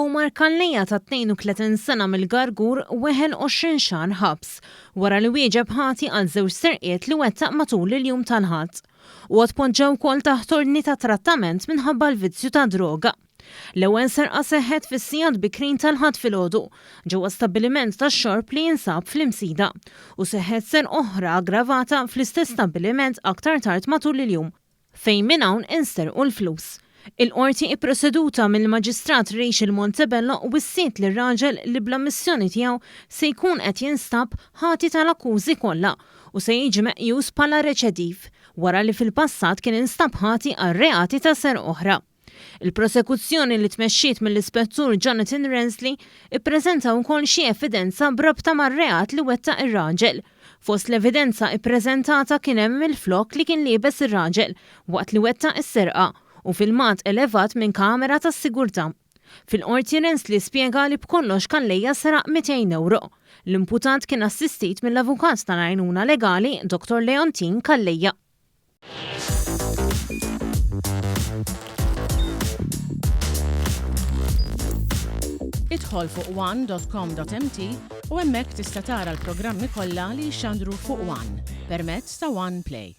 Omar Kallejja ta' 32 sena mill-Gargur 21 xahar ħabs wara li wieġeb ħati għal żewġ serqiet li wettaq matul il-jum tal-ħadd. U tpoġġew wkoll taħt ordni ta' trattament minħabba l-vizzju ta' droga. L-ewwel serqa seħħet fis-sigħat bikrin tal-ħadd filgħodu ġewwa stabbiliment tax-xorb li jinsab fl-Imsida u seħħet ser oħra aggravata fl-istess stabbiliment aktar tard matul il-jum fejn minn hawn insterqu l-flus. Il-qorti ipproseduta mill-Maġistrat Rachel Montebello wissiet lir-raġel li bl-ammissjoni tiegħu se jkun qed jinstab ħati tal-akkużi kollha u se jiġi meqjus bħala reċediv wara li fil-passat kien instab ħati għal reati ta' ser oħra. Il-prosekuzzjoni li tmexxiet mill-Ispettur Jonathan Rensley ippreżenta wkoll xi evidenza brabta mar-reat li wettaq ir-raġel. Fost l-evidenza ippreżentata kien hemm il-flok li kien liebes ir-raġel waqt li wettaq is-serqa u filmat elevat minn kamera tas-sigurtà. Fil-qorti Rensley spjega li b'kollox Kallejja seraq 200 euro. L-imputat kien assistit mill-avukat tal-għajnuna legali Dr. Leontin Kallejja. Idħol fuq one.com.mt u hemmhekk tista' tara l-programmi kollha li jxandru fuq One permezz ta' One Play.